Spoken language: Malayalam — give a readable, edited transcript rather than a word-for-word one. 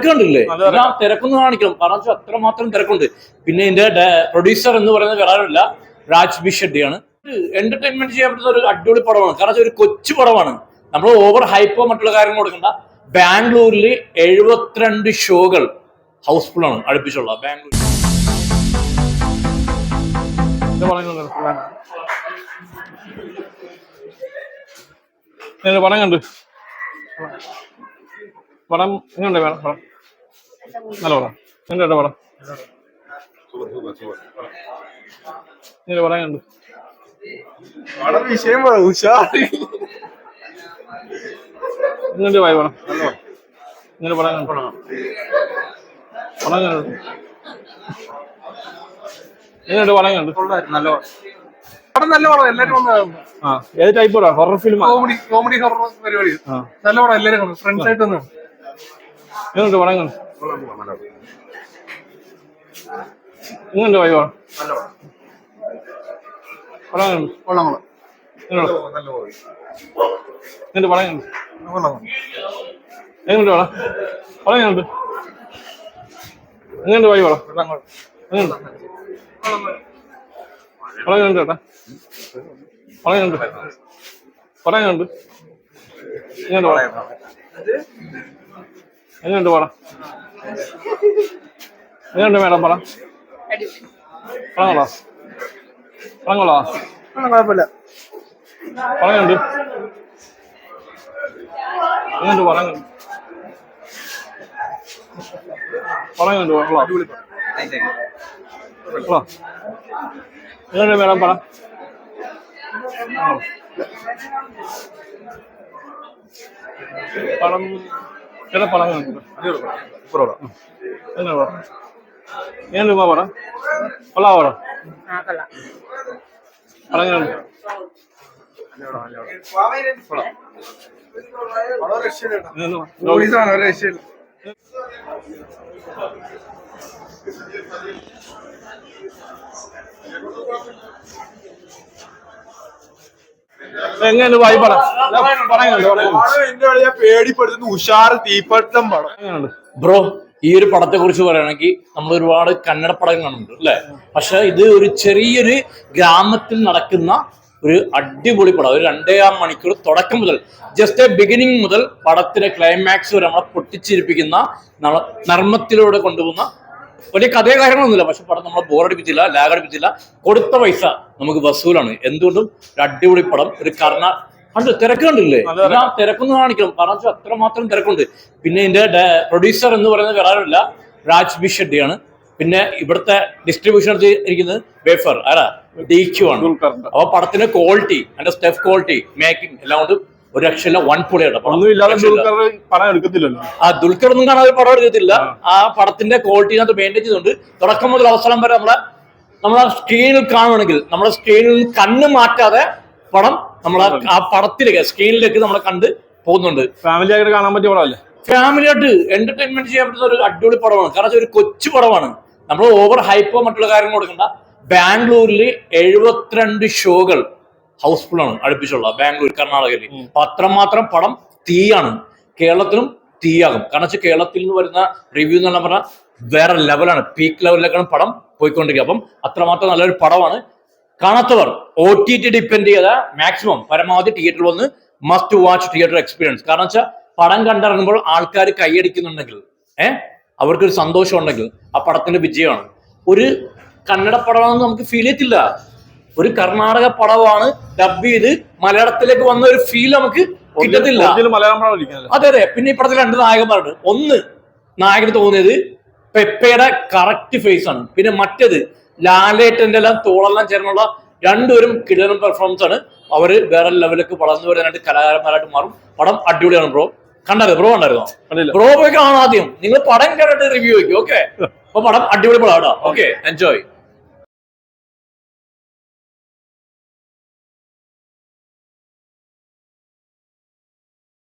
ണ്ടില്ലേ ഞാൻ തിരക്കൊന്ന് കാണിക്കണം കാരണം അത്രമാത്രം തിരക്കുണ്ട്. പിന്നെ ഇതിന്റെ പ്രൊഡ്യൂസർ എന്ന് പറയുന്നത് വേറെ ആരുമില്ല, രാജ് ബി ഷെട്ടിയാണ്. എന്റർടൈൻമെന്റ് ചെയ്യാൻ പറ്റുന്ന ഒരു അടിപൊളി പടമാണ്. കാരണം ഒരു കൊച്ചു പടമാണ്. നമ്മൾ ഓവർ ഹൈപ്പോ മറ്റുള്ള കാര്യങ്ങൾ കൊടുക്കണ്ട. ബാംഗ്ലൂരിൽ 72 ഷോകൾ ഹൗസ്ഫുൾ ആണ് അടുപ്പിച്ചുള്ള ബാംഗ്ലൂർ. പടം കണ്ട് പടം എങ്ങനെയുണ്ട്? വേണം പടം നല്ല പടം. എങ്ങനെയുണ്ട് പടം? എങ്ങനെ പടം കണ്ട്? പടം വിഷയം ഉഷാറി. എങ്ങനെയുണ്ട് വായി പടം? ഇങ്ങനെ പടം കണ്ടു. പടം കണ്ടു. എങ്ങനെയുണ്ട് പടം കണ്ടു? നല്ല പടം. നല്ല പടം. എല്ലാരും ആ ഏത് ടൈപ്പ് പടം? Horror film? കോമഡി ഹൊറർ പരിപാടി. നല്ല പടം. എല്ലാരും ഫ്രണ്ട്സ് ആയിട്ട് വന്നു. എങ്ങനെയുണ്ട് പടം കണ്ടു? എങ്ങനെയുണ്ട് വായി പടം? പടം കണ്ടു. എങ്ങനെയുണ്ട് പടം കണ്ടു? എങ്ങനെയുണ്ട് പടം? പടം കണ്ടു. എങ്ങനെയുണ്ട് വായി പടം? എങ്ങനെയുണ്ട് പടം കണ്ടു ചേട്ടാ? പടം കണ്ടു. പടം കണ്ടു. എങ്ങനെയുണ്ട് പടം? എങ്ങനെയുണ്ട് പടം? എങ്ങനെയുണ്ട് മേഡം പടം? പടം കൊള്ളാം. പടം കൊള്ളാം. കുഴപ്പമില്ല. പടം കണ്ടു. എങ്ങനെയുണ്ട് പടം കണ്ടു? പടം കണ്ടു. കൊള്ളാം. കൊള്ളാം. എങ്ങനെയുണ്ട് മേഡം പടം? പടം ചേട്ടാ പടം കണ്ടു. എങ്ങനെ പടം? എങ്ങനെ പടം? കൊള്ളാം പടം. പടം കണ്ടു. എങ്ങനെ വായി പടം? പേടിപ്പെടുത്തുന്ന ഉഷാർ തീപ്പട്ടം പടം. ബ്രോ, ഈ ഒരു പടത്തെ കുറിച്ച് പറയുകയാണെങ്കിൽ നമ്മൾ ഒരുപാട് കന്നഡ പടം കാണുന്നുണ്ട് അല്ലെ. പക്ഷെ ഇത് ഒരു ചെറിയൊരു ഗ്രാമത്തിൽ നടക്കുന്ന ഒരു അടിപൊളി പടം. ഒരു 2.5 മണിക്കൂർ തുടക്കം മുതൽ ജസ്റ്റ് ബിഗിനിങ് മുതൽ പടത്തിന്റെ ക്ലൈമാക്സ് വരെ നമ്മളെ പൊട്ടിച്ചിരിപ്പിക്കുന്ന, നമ്മളെ നർമ്മത്തിലൂടെ കൊണ്ടുപോകുന്ന വലിയ കഥയോ കാര്യങ്ങളൊന്നുമില്ല. പക്ഷെ പടം നമ്മളെ ബോറടിപ്പിച്ചില്ല, ലാഗ് അടിപ്പിച്ചില്ല. കൊടുത്ത പൈസ നമുക്ക് വസൂലാണ്. എന്തുകൊണ്ടും ഒരു അടിപൊളി പടം. ഒരു കണ്ട് തിരക്ക് കണ്ടില്ലേ? ഞാൻ തിരക്കൊന്ന് കാണിക്കണം കാരണം അത്രമാത്രം തിരക്കുണ്ട്. പിന്നെ ഇതിന്റെ പ്രൊഡ്യൂസർ എന്ന് പറയുന്നത് വേറെ ആരുമില്ല, രാജ് ബി ഷെട്ടിയാണ്. പിന്നെ ഇവിടുത്തെ ഡിസ്ട്രിബ്യൂഷൻ ഇരിക്കുന്നത് വേഫർ DQ ആണ്. അപ്പൊ പടത്തിന്റെ ക്വാളിറ്റി, അതിന്റെ സ്റ്റെഫ് ക്വാളിറ്റി, മേക്കിംഗ് എല്ലാം കൊണ്ട് ഒരു രക്ഷയില്ല. വൺ പൊളിയാണ്. ദുൽഖർ ഒന്നും കാണാൻ പടം എടുക്കത്തില്ല. ആ പടത്തിന്റെ ക്വാളിറ്റി മെയിൻറ്റെയിൻ ചെയ്തുകൊണ്ട് തുടക്കം മുതൽ അവസാനം വരെ നമ്മളെ സ്ക്രീനിൽ കാണുകയാണെങ്കിൽ നമ്മുടെ സ്ക്രീനിൽ കണ്ണ് മാറ്റാതെ പടം നമ്മളെ ആ പടത്തിലേക്ക് സ്ക്രീനിലേക്ക് നമ്മളെ കണ്ട് പോകുന്നുണ്ട്. ഫാമിലി ആയിട്ട് കാണാൻ പറ്റിയ പടമല്ലേ? ഫാമിലി ആയിട്ട് എന്റർടൈൻമെന്റ് ചെയ്യാൻ പറ്റുന്ന ഒരു അടിപൊളി പടമാണ്. കാരണം ഒരു കൊച്ചു പടമാണ്. നമ്മൾ ഓവർ ഹൈപ്പോ മറ്റുള്ള കാര്യങ്ങൾ കൊടുക്കണ്ട. ബാംഗ്ലൂരിൽ 72 ഷോകൾ ഹൗസ്ഫുൾ ആണ് അടുപ്പിച്ചുള്ള ബാംഗ്ലൂർ, കർണാടകയിൽ. അപ്പൊ അത്രമാത്രം പടം തീയാണ്. കേരളത്തിലും തീയാകും. കാരണം കേരളത്തിൽ നിന്ന് വരുന്ന റിവ്യൂ എന്ന് പറഞ്ഞാൽ വേറെ ലെവലാണ്. പീക്ക് ലെവലിലേക്കാണ് പടം പോയിക്കൊണ്ടിരിക്കുക. അപ്പം അത്രമാത്രം നല്ലൊരു പടമാണ്. കാണാത്തവർ OTT ഡിപ്പെൻഡ് ചെയ്ത മാക്സിമം പരമാവധി തിയേറ്ററിൽ വന്ന് മസ്റ്റ് വാച്ച് തിയേറ്റർ എക്സ്പീരിയൻസ്. കാരണം വെച്ചാൽ പടം കണ്ടിറങ്ങുമ്പോൾ ആൾക്കാർ കൈയടിക്കുന്നുണ്ടെങ്കിൽ അവർക്കൊരു സന്തോഷം ഉണ്ടെങ്കിൽ ആ പടത്തിന്റെ വിജയമാണ്. ഒരു കന്നഡ പടമാണെന്ന് നമുക്ക് ഫീൽ ചെയ്യത്തില്ല. ഒരു കർണാടക പടമാണ് ഡബ് ചെയ്ത് മലയാളത്തിലേക്ക് വന്ന ഒരു ഫീൽ നമുക്ക് കിട്ടത്തില്ല. അതെ അതെ. പിന്നെ ഈ പടത്തിൽ 2 നായകന്മാരുണ്ട്. ഒന്ന് നായകന് തോന്നിയത് പെപ്പയുടെ കറക്റ്റ് ഫേസ് ആണ്. പിന്നെ മറ്റേത് ലാലേട്ടന്റെ എല്ലാം തോളെല്ലാം ചേർന്നുള്ള രണ്ടുപേരും കിടലൻ പെർഫോമൻസ് ആണ്. അവര് വേറെ ലെവലിലേക്ക് വളർന്നു വരാനായിട്ട് കലാകാരന്മാരായിട്ട് മാറും. പടം അടിപൊളിയാണ്. ബ്രോ കണ്ടായിരുന്നു? ബ്രോ കണ്ടായിരുന്നോ? ബ്രോ പോയി കാണാം. ആദ്യം നിങ്ങൾ പടം കണ്ടിട്ട് റിവ്യൂ വയ്ക്കും. ഓക്കെ. അപ്പൊ പടം അടിപൊളി പടം. Okay, enjoy.